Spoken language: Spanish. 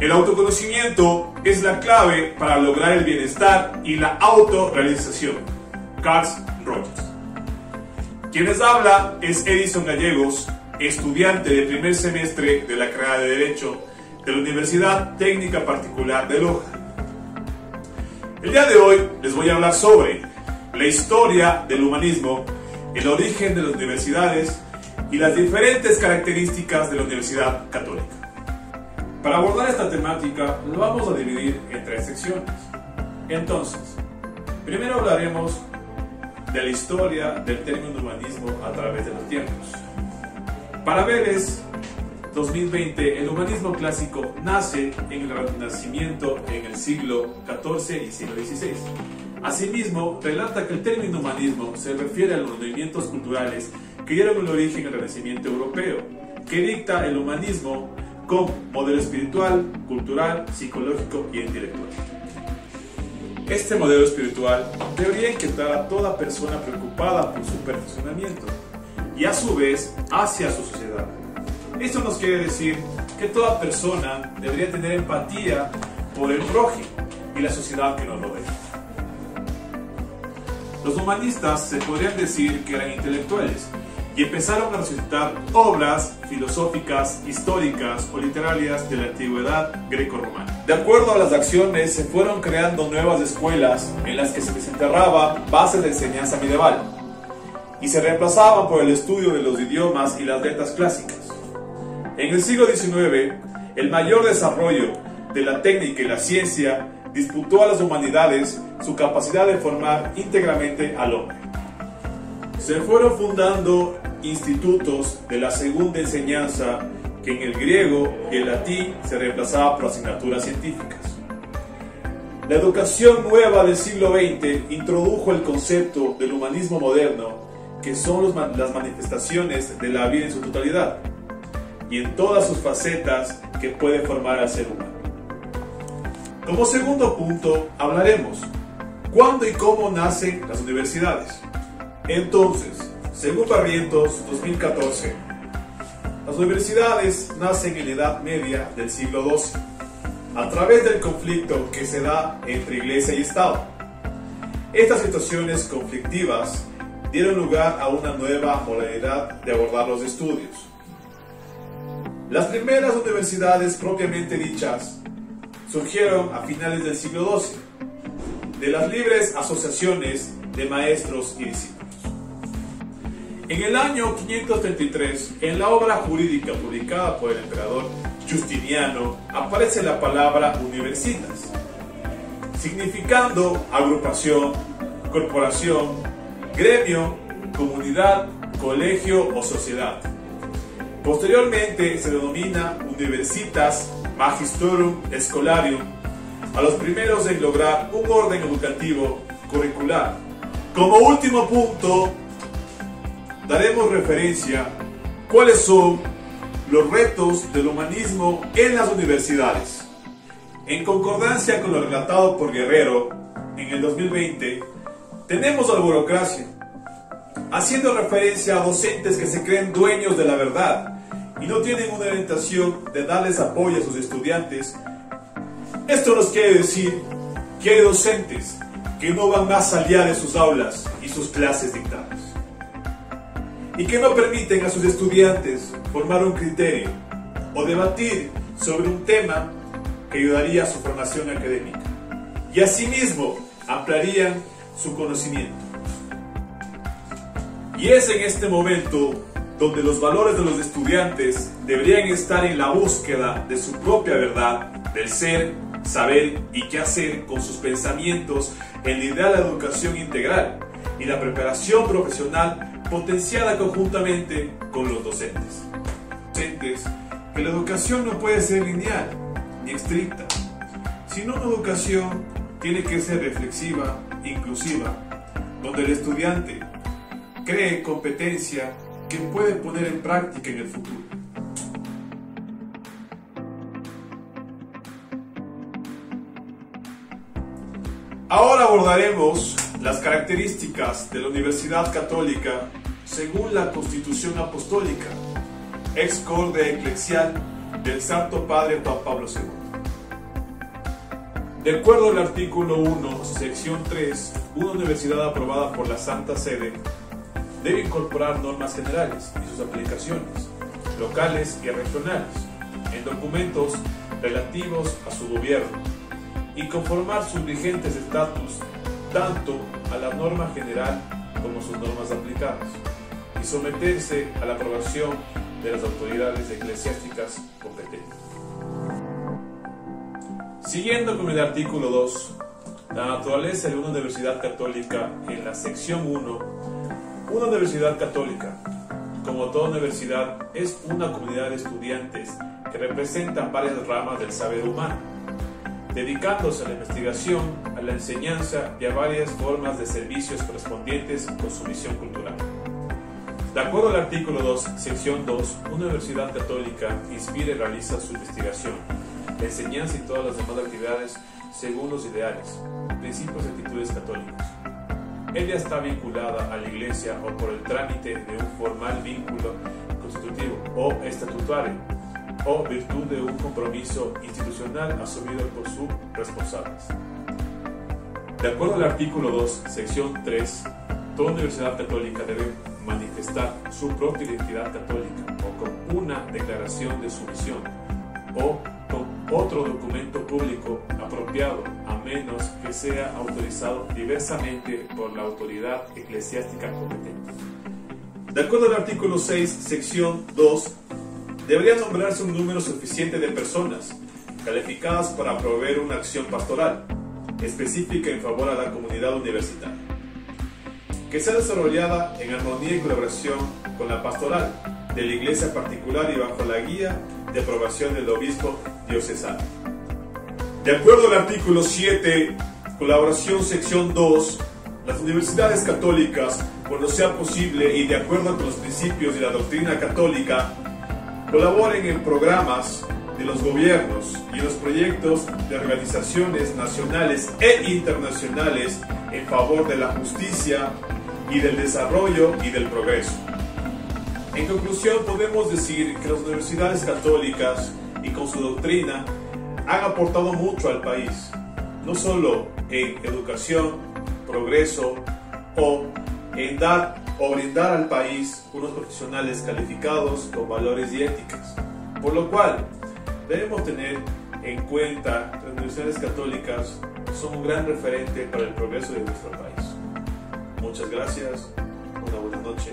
El autoconocimiento es la clave para lograr el bienestar y la autorrealización. Carl Rogers. Quien les habla es Edison Gallegos, estudiante de primer semestre de la carrera de Derecho de la Universidad Técnica Particular de Loja. El día de hoy les voy a hablar sobre la historia del humanismo, el origen de las universidades y las diferentes características de la Universidad Católica. Para abordar esta temática, lo vamos a dividir en 3 secciones. Entonces, primero hablaremos de la historia del término humanismo a través de los tiempos. Para Vélez 2020, el humanismo clásico nace en el Renacimiento en el siglo XIV y siglo XVI. Asimismo, relata que el término humanismo se refiere a los movimientos culturales que dieron el origen al Renacimiento europeo, que dicta el humanismo con modelo espiritual, cultural, psicológico y intelectual. Este modelo espiritual debería inquietar a toda persona preocupada por su perfeccionamiento y a su vez hacia su sociedad. Esto nos quiere decir que toda persona debería tener empatía por el prójimo y la sociedad que nos rodea. Los humanistas se podrían decir que eran intelectuales y empezaron a resucitar obras filosóficas, históricas o literarias de la antigüedad greco-romana. De acuerdo a las acciones, se fueron creando nuevas escuelas en las que se desenterraban bases de enseñanza medieval y se reemplazaban por el estudio de los idiomas y las letras clásicas. En el siglo XIX, el mayor desarrollo de la técnica y la ciencia disputó a las humanidades su capacidad de formar íntegramente al hombre. Se fueron fundando institutos de la segunda enseñanza que en el griego y el latín se reemplazaba por asignaturas científicas. La educación nueva del siglo XX introdujo el concepto del humanismo moderno, que son las manifestaciones de la vida en su totalidad y en todas sus facetas que puede formar al ser humano. Como segundo punto, hablaremos ¿cuándo y cómo nacen las universidades? Entonces, según Barrientos 2014, las universidades nacen en la Edad Media del siglo XII, a través del conflicto que se da entre Iglesia y Estado. Estas situaciones conflictivas dieron lugar a una nueva modalidad de abordar los estudios. Las primeras universidades propiamente dichas surgieron a finales del siglo XII, de las libres asociaciones de maestros y discípulos. En el año 533, en la obra jurídica publicada por el emperador Justiniano, aparece la palabra universitas, significando agrupación, corporación, gremio, comunidad, colegio o sociedad. Posteriormente se denomina universitas magisterium scholarium a los primeros en lograr un orden educativo curricular. Como último punto, daremos referencia a cuáles son los retos del humanismo en las universidades. En concordancia con lo relatado por Guerrero en el 2020, tenemos a la burocracia, haciendo referencia a docentes que se creen dueños de la verdad y no tienen una orientación de darles apoyo a sus estudiantes. Esto nos quiere decir que hay docentes que no van más allá de sus aulas y sus clases dictadas, y que no permiten a sus estudiantes formar un criterio o debatir sobre un tema que ayudaría a su formación académica y asimismo ampliarían su conocimiento. Y es en este momento donde los valores de los estudiantes deberían estar en la búsqueda de su propia verdad, del ser, saber y qué hacer con sus pensamientos en la idea de la educación integral y la preparación profesional potenciada conjuntamente con los docentes. Que la educación no puede ser lineal ni estricta, sino una educación tiene que ser reflexiva, inclusiva, donde el estudiante cree competencia que puede poner en práctica en el futuro. Ahora abordaremos las características de la Universidad Católica según la Constitución Apostólica, ex corde eclesial del Santo Padre Juan Pablo II. De acuerdo al artículo 1, sección 3, una universidad aprobada por la Santa Sede debe incorporar normas generales y sus aplicaciones, locales y regionales, en documentos relativos a su gobierno y conformar sus vigentes estatus tanto a la norma general como sus normas aplicadas y someterse a la aprobación de las autoridades eclesiásticas competentes. Siguiendo con el artículo 2, la naturaleza de una universidad católica en la sección 1, una universidad católica, como toda universidad, es una comunidad de estudiantes que representan varias ramas del saber humano, dedicándose a la investigación, a la enseñanza y a varias formas de servicios correspondientes con su misión cultural. De acuerdo al artículo 2, sección 2, una universidad católica inspira y realiza su investigación, la enseñanza y todas las demás actividades según los ideales, principios y actitudes católicos. Ella está vinculada a la Iglesia o por el trámite de un formal vínculo constitutivo o estatutario o virtud de un compromiso institucional asumido por sus responsables. De acuerdo al artículo 2, sección 3, toda universidad católica debe manifestar su propia identidad católica o con una declaración de su misión o con otro documento público apropiado, a menos que sea autorizado diversamente por la autoridad eclesiástica competente. De acuerdo al artículo 6, sección 2, debería nombrarse un número suficiente de personas calificadas para proveer una acción pastoral específica en favor a la comunidad universitaria, que sea desarrollada en armonía y colaboración con la pastoral de la iglesia particular y bajo la guía de aprobación del obispo diocesano. De acuerdo al artículo 7, colaboración sección 2, las universidades católicas, cuando sea posible y de acuerdo con los principios de la doctrina católica, colaboren en programas de los gobiernos y en los proyectos de organizaciones nacionales e internacionales en favor de la justicia y del desarrollo y del progreso. En conclusión, podemos decir que las universidades católicas y con su doctrina han aportado mucho al país, no solo en educación, progreso o en dar o brindar al país unos profesionales calificados con valores y éticas, por lo cual debemos tener en cuenta que las universidades católicas son un gran referente para el progreso de nuestro país. Muchas gracias, una buena noche.